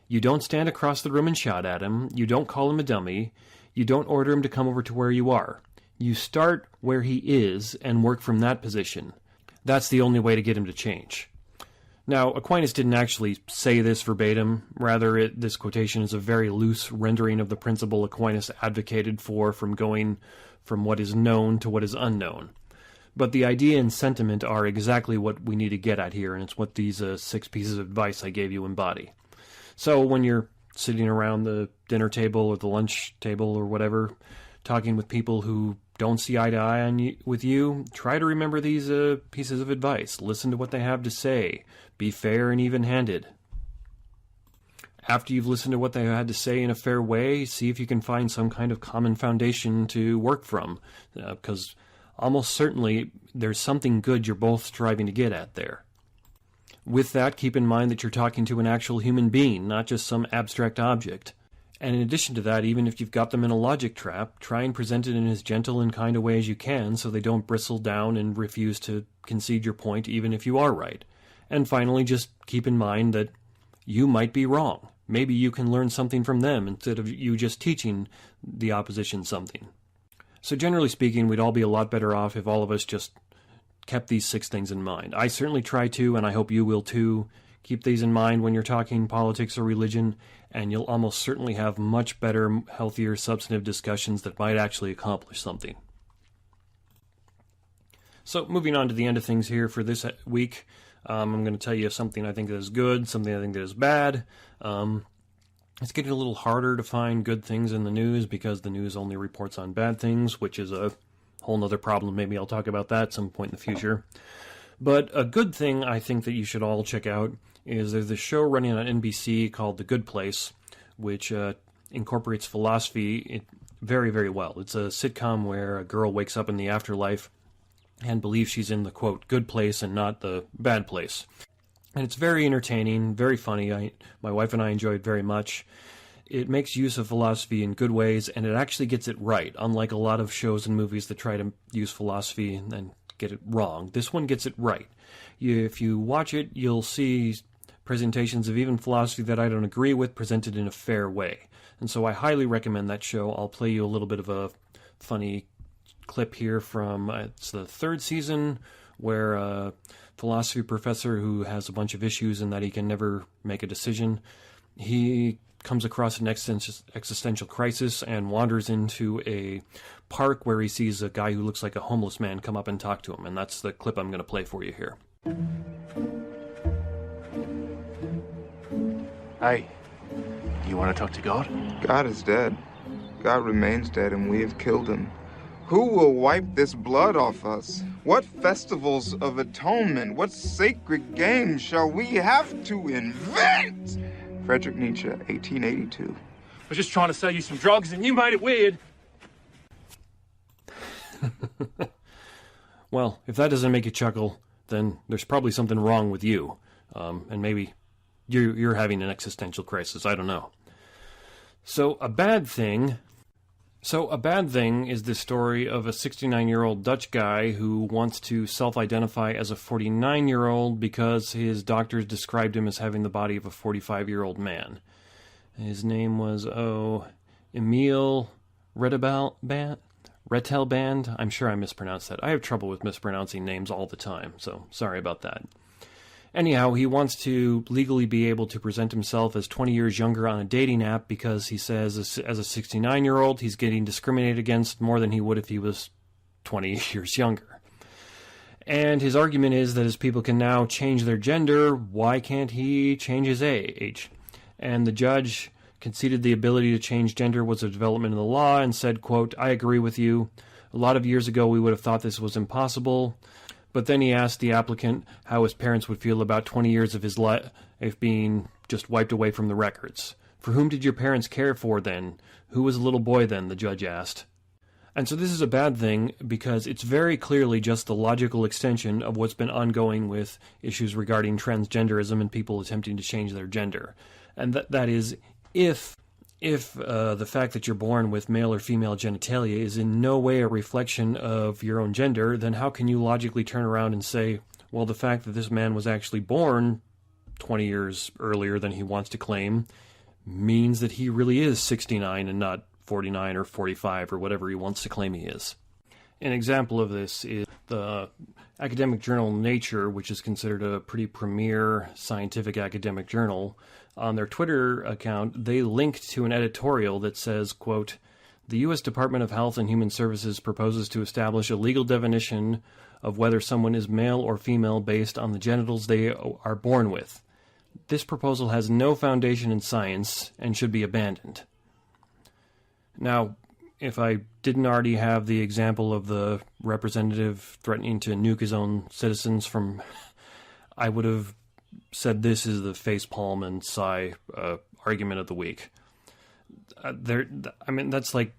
You don't stand across the room and shout at him. You don't call him a dummy. You don't order him to come over to where you are. You start where he is and work from that position. That's the only way to get him to change. Now, Aquinas didn't actually say this verbatim. Rather, this quotation is a very loose rendering of the principle Aquinas advocated for, from going from what is known to what is unknown. But the idea and sentiment are exactly what we need to get at here, and it's what these 6 pieces of advice I gave you embody. So when you're sitting around the dinner table or the lunch table or whatever, talking with people who don't see eye to eye with you, try to remember these pieces of advice. Listen to what they have to say. Be fair and even-handed. After you've listened to what they had to say in a fair way, see if you can find some kind of common foundation to work from, because almost certainly there's something good you're both striving to get at there. With that, keep in mind that you're talking to an actual human being, not just some abstract object. And in addition to that, even if you've got them in a logic trap, try and present it in as gentle and kind a way as you can so they don't bristle down and refuse to concede your point even if you are right. And finally, just keep in mind that you might be wrong. Maybe you can learn something from them instead of you just teaching the opposition something. So generally speaking, we'd all be a lot better off if all of us just kept these 6 things in mind. I certainly try to, and I hope you will too. Keep these in mind when you're talking politics or religion, and you'll almost certainly have much better, healthier, substantive discussions that might actually accomplish something. So moving on to the end of things here for this week, I'm going to tell you something I think that is good, something I think that is bad. It's getting a little harder to find good things in the news because the news only reports on bad things, which is a whole nother problem. Maybe I'll talk about that at some point in the future. But a good thing I think that you should all check out is there's a show running on NBC called The Good Place, which incorporates philosophy very, very well. It's a sitcom where a girl wakes up in the afterlife and believes she's in the, quote, good place and not the bad place. And it's very entertaining, very funny. My wife and I enjoy it very much. It makes use of philosophy in good ways, and it actually gets it right, unlike a lot of shows and movies that try to use philosophy and get it wrong. This one gets it right. If you watch it, you'll see presentations of even philosophy that I don't agree with presented in a fair way. And so I highly recommend that show. I'll play you a little bit of a funny clip here from, it's the 3rd season, where a philosophy professor who has a bunch of issues and that he can never make a decision, he comes across an existential crisis and wanders into a park where he sees a guy who looks like a homeless man come up and talk to him. And that's the clip I'm going to play for you here. Hey, you want to talk to God? God is dead. God remains dead, and we have killed him. Who will wipe this blood off us? What festivals of atonement, what sacred games shall we have to invent? Friedrich Nietzsche, 1882. I was just trying to sell you some drugs and you made it weird. Well, if that doesn't make you chuckle, then there's probably something wrong with you. And maybe you're having an existential crisis. I don't know. So a bad thing is the story of a 69-year-old Dutch guy who wants to self-identify as a 49-year-old because his doctors described him as having the body of a 45-year-old man. His name was, Emil Rettelband. I'm sure I mispronounced that. I have trouble with mispronouncing names all the time, so sorry about that. Anyhow, he wants to legally be able to present himself as 20 years younger on a dating app because he says as a 69-year-old, he's getting discriminated against more than he would if he was 20 years younger. And his argument is that as people can now change their gender, why can't he change his age? And the judge conceded the ability to change gender was a development in the law and said, quote, I agree with you. A lot of years ago, we would have thought this was impossible. But then he asked the applicant how his parents would feel about 20 years of his life being just wiped away from the records. For whom did your parents care for then? Who was a little boy then? The judge asked. And so this is a bad thing because it's very clearly just the logical extension of what's been ongoing with issues regarding transgenderism and people attempting to change their gender. And that is, if the fact that you're born with male or female genitalia is in no way a reflection of your own gender, then how can you logically turn around and say, well, the fact that this man was actually born 20 years earlier than he wants to claim means that he really is 69 and not 49 or 45 or whatever he wants to claim he is. An example of this is the academic journal Nature, which is considered a pretty premier scientific academic journal. On their Twitter account, they linked to an editorial that says, quote, "The U.S. Department of Health and Human Services proposes to establish a legal definition of whether someone is male or female based on the genitals they are born with. This proposal has no foundation in science and should be abandoned." Now, if I didn't already have the example of the representative threatening to nuke his own citizens I would have said this is the facepalm and sigh argument of the week. That's like,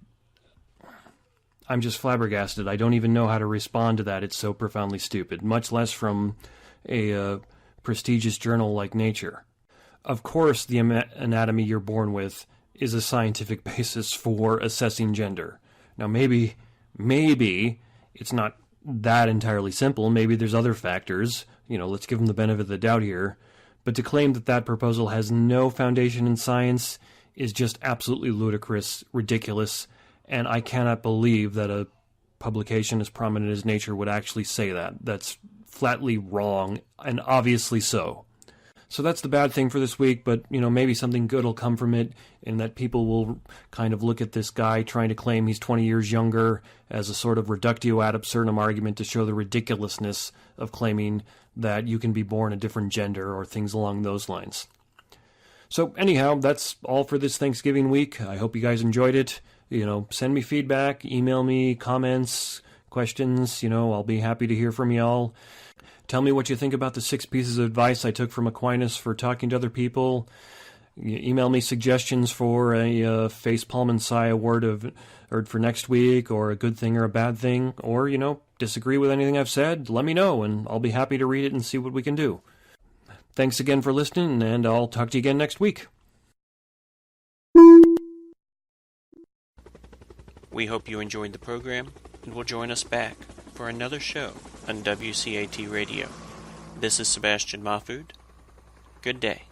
I'm just flabbergasted. I don't even know how to respond to that. It's so profoundly stupid, much less from a prestigious journal like Nature. Of course, the anatomy you're born with is a scientific basis for assessing gender. Now, maybe it's not that entirely simple. Maybe there's other factors. Let's give them the benefit of the doubt here. But to claim that proposal has no foundation in science is just absolutely ludicrous, ridiculous, and I cannot believe that a publication as prominent as Nature would actually say that. That's flatly wrong, and obviously so. So that's the bad thing for this week, but, maybe something good will come from it, in that people will kind of look at this guy trying to claim he's 20 years younger as a sort of reductio ad absurdum argument to show the ridiculousness of claiming that you can be born a different gender or things along those lines. So anyhow, that's all for this Thanksgiving week. I hope you guys enjoyed it. Send me feedback, email me, comments, questions. I'll be happy to hear from y'all. Tell me what you think about the 6 pieces of advice I took from Aquinas for talking to other people. Email me suggestions for a facepalm and sigh award for next week, or a good thing or a bad thing, or, disagree with anything I've said. Let me know, and I'll be happy to read it and see what we can do. Thanks again for listening, and I'll talk to you again next week. We hope you enjoyed the program and will join us back for another show on WCAT Radio. This is Sebastian Mahfood. Good day.